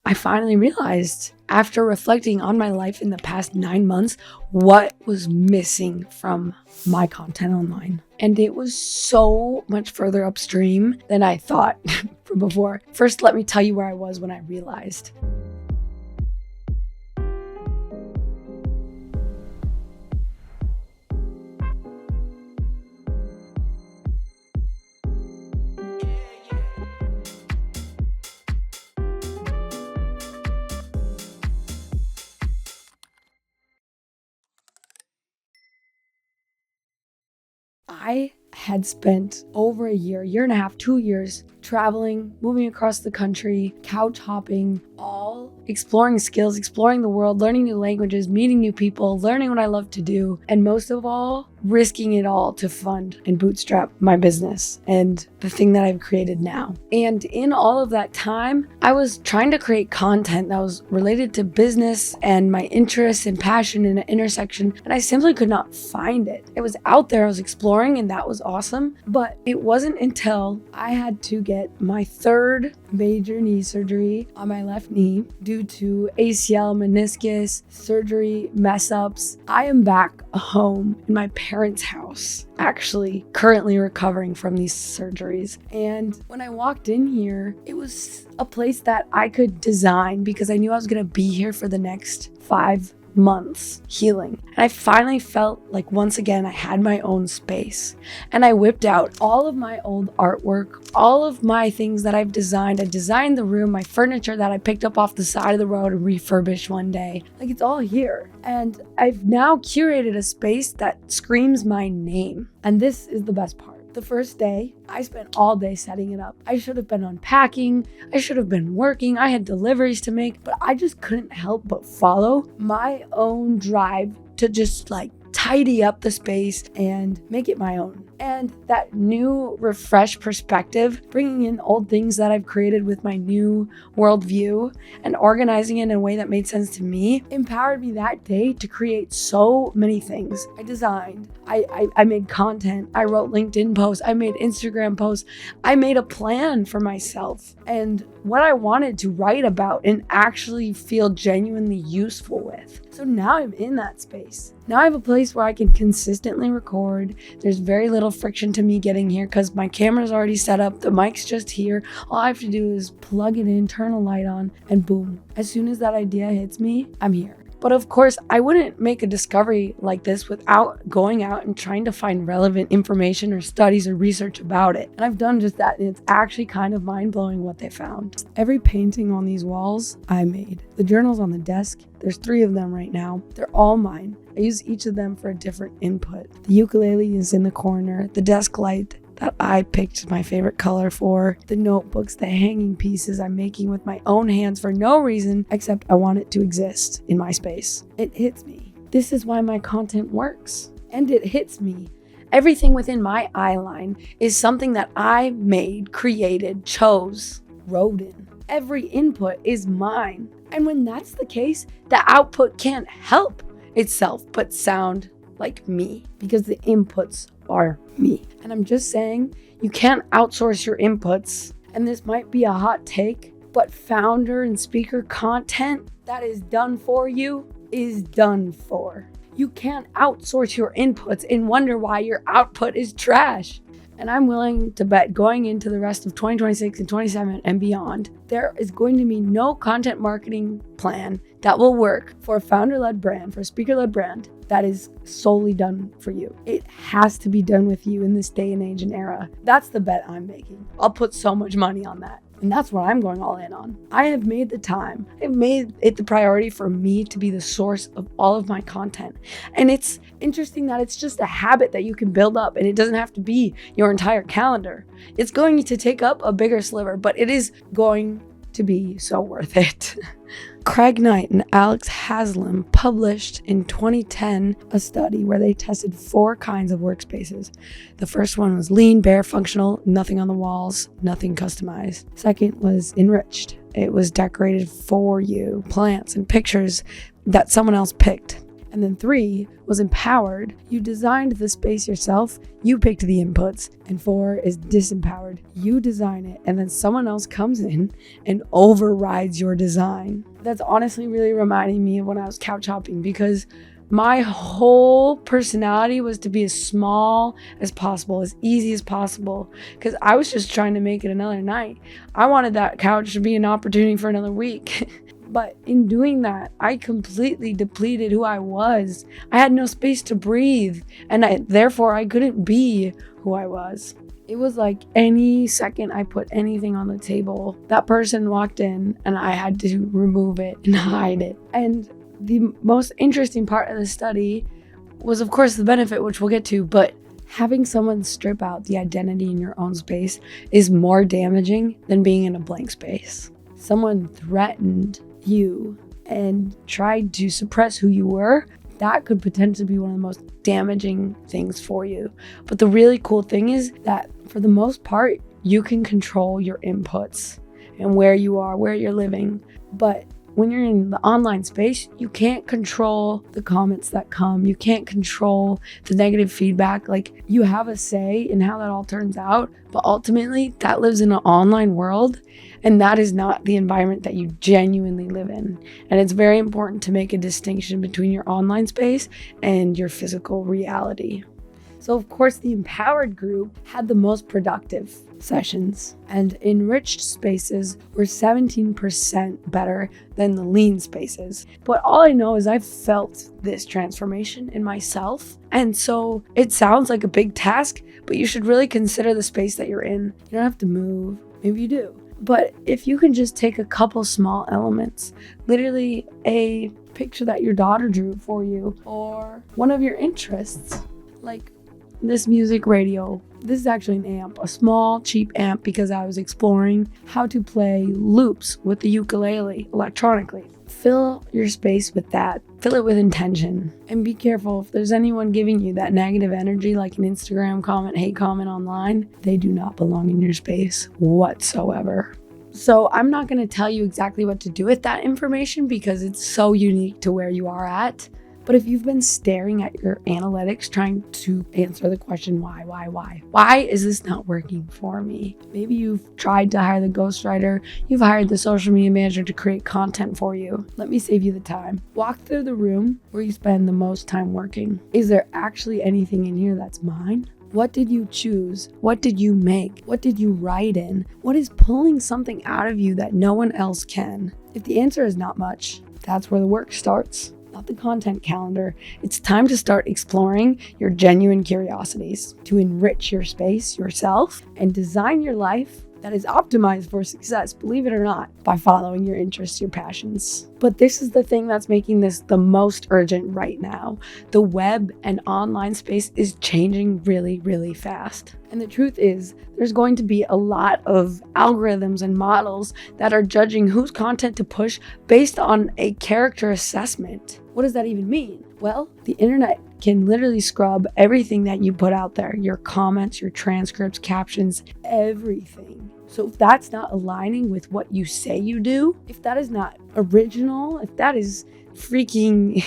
I finally realized, after reflecting on my life in the past 9 months, what was missing from my content online. And it was so much further upstream than I thought from before. First, let me tell you where I was when I realized. I had spent over a year and a half, 2 years traveling, moving across the country, couch hopping, all exploring skills, exploring the world, learning new languages, meeting new people, learning what I love to do, and most of all, risking it all to fund and bootstrap my business and the thing that I've created now. And in all of that time, I was trying to create content that was related to business and my interests and passion in an intersection, and I simply could not find it. It was out there, I was exploring, and that was awesome, but it wasn't until I had to get my third major knee surgery on my left knee due to ACL, meniscus, surgery, mess ups. I am back home in my parents' house, actually currently recovering from these surgeries. And when I walked in here, it was a place that I could design because I knew I was going to be here for the next 5 months healing. And I finally felt like once again I had my own space, and I whipped out all of my old artwork, all of my things that I've designed. I designed the room, my furniture that I picked up off the side of the road and refurbished one day. Like, it's all here, and I've now curated a space that screams my name. And this is the best part. The first day, I spent all day setting it up. I should have been unpacking. I should have been working. I had deliveries to make, but I just couldn't help but follow my own drive to just tidy up the space and make it my own. And that new, refreshed perspective, bringing in old things that I've created with my new worldview and organizing it in a way that made sense to me, empowered me that day to create so many things. I designed, I made content, I wrote LinkedIn posts, I made Instagram posts, I made a plan for myself and what I wanted to write about and actually feel genuinely useful with. So now I'm in that space. Now I have a place where I can consistently record. There's very little friction to me getting here because my camera's already set up. The mic's just here. All I have to do is plug it in, turn a light on, and boom. As soon as that idea hits me, I'm here. But of course, I wouldn't make a discovery like this without going out and trying to find relevant information or studies or research about it. And I've done just that, and it's actually kind of mind-blowing what they found. Every painting on these walls, I made. The journals on the desk, there's 3 of them right now. They're all mine. I use each of them for a different input. The ukulele is in the corner. The desk light that I picked my favorite color for, the notebooks, the hanging pieces I'm making with my own hands for no reason except I want it to exist in my space. It hits me. This is why my content works. And it hits me. Everything within my eye line is something that I made, created, chose, wrote in. Every input is mine. And when that's the case, the output can't help itself but sound like me because the inputs are me. And I'm just saying, you can't outsource your inputs. And this might be a hot take, but founder and speaker content that is done for you is done for. You can't outsource your inputs and wonder why your output is trash. And I'm willing to bet going into the rest of 2026 and 27 and beyond, there is going to be no content marketing plan that will work for a founder-led brand, for a speaker-led brand that is solely done for you. It has to be done with you in this day and age and era. That's the bet I'm making. I'll put so much money on that. And that's what I'm going all in on. I have made the time. I've made it the priority for me to be the source of all of my content. And it's interesting that it's just a habit that you can build up, and it doesn't have to be your entire calendar. It's going to take up a bigger sliver, but it is going to be so worth it. Knight and Alex Haslam published in 2010 a study where they tested 4 kinds of workspaces. The first one was lean, bare, functional, nothing on the walls, nothing customized. Second was enriched. It was decorated for you, plants and pictures that someone else picked. And then 3 was empowered. You designed the space yourself. You picked the inputs. And 4 is disempowered. You design it, and then someone else comes in and overrides your design. That's honestly really reminding me of when I was couch hopping, because my whole personality was to be as small as possible, as easy as possible, because I was just trying to make it another night. I wanted that couch to be an opportunity for another week. But in doing that, I completely depleted who I was. I had no space to breathe, and therefore I couldn't be who I was. It was like any second I put anything on the table, that person walked in and I had to remove it and hide it. And the most interesting part of the study was, of course, the benefit, which we'll get to, but having someone strip out the identity in your own space is more damaging than being in a blank space. Someone threatened you and tried to suppress who you were. That could potentially be one of the most damaging things for you. But the really cool thing is that for the most part, you can control your inputs and where you are, where you're living. But when you're in the online space, you can't control the comments that come. You can't control the negative feedback. Like, you have a say in how that all turns out, but ultimately that lives in an online world, and that is not the environment that you genuinely live in. And it's very important to make a distinction between your online space and your physical reality. So of course, the empowered group had the most productive sessions, and enriched spaces were 17% better than the lean spaces. But all I know is I've felt this transformation in myself. And so it sounds like a big task, but you should really consider the space that you're in. You don't have to move. Maybe you do. But if you can just take a couple small elements, literally a picture that your daughter drew for you, or one of your interests, like this music radio. This is actually an amp, a small, cheap amp, because I was exploring how to play loops with the ukulele electronically. Fill your space with that. Fill it with intention. And be careful, if there's anyone giving you that negative energy, like an Instagram comment, hate comment online, they do not belong in your space whatsoever. So I'm not going to tell you exactly what to do with that information because it's so unique to where you are at. But if you've been staring at your analytics trying to answer the question, why is this not working for me? Maybe you've tried to hire the ghostwriter, you've hired the social media manager to create content for you. Let me save you the time. Walk through the room where you spend the most time working. Is there actually anything in here that's mine? What did you choose? What did you make? What did you write in? What is pulling something out of you that no one else can? If the answer is not much, that's where the work starts. Not the content calendar. It's time to start exploring your genuine curiosities to enrich your space, yourself, and design your life that is optimized for success, believe it or not, by following your interests, your passions. But this is the thing that's making this the most urgent right now. The web and online space is changing really, really fast. And the truth is, there's going to be a lot of algorithms and models that are judging whose content to push based on a character assessment. What does that even mean? Well, the internet can literally scrub everything that you put out there, your comments, your transcripts, captions, everything. So if that's not aligning with what you say you do, if that is not original, if that is freaking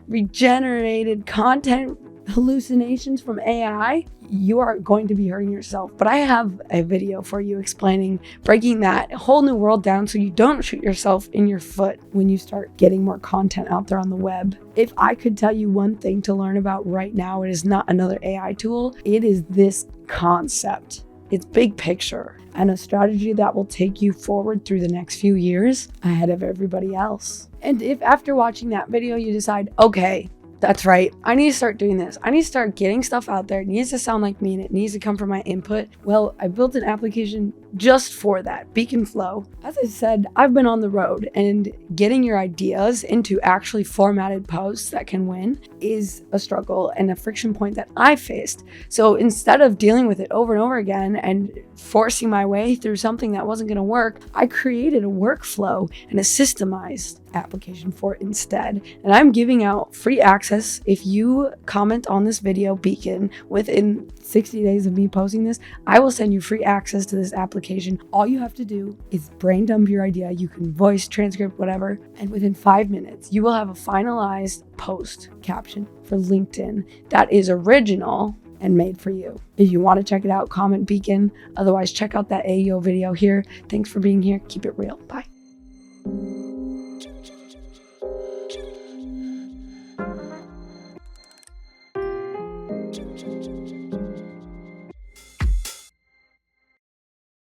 regenerated content hallucinations from AI, you are going to be hurting yourself. But I have a video for you explaining, breaking that whole new world down so you don't shoot yourself in your foot when you start getting more content out there on the web. If I could tell you one thing to learn about right now, it is not another AI tool. It is this concept. It's big picture and a strategy that will take you forward through the next few years ahead of everybody else. And if after watching that video you decide, okay, that's right, I need to start doing this. I need to start getting stuff out there. It needs to sound like me and it needs to come from my input. Well, I built an application just for that, Beacon Flow. As I said, I've been on the road, and getting your ideas into actually formatted posts that can win is a struggle and a friction point that I faced. So instead of dealing with it over and over again and forcing my way through something that wasn't going to work, I created a workflow and a systemized application for it instead. And I'm giving out free access access. If you comment on this video, Beacon, within 60 days of me posting this, I will send you free access to this application. All you have to do is brain dump your idea. You can voice, transcript, whatever. And within 5 minutes, you will have a finalized post caption for LinkedIn that is original and made for you. If you want to check it out, comment Beacon. Otherwise, check out that AEO video here. Thanks for being here. Keep it real. Bye.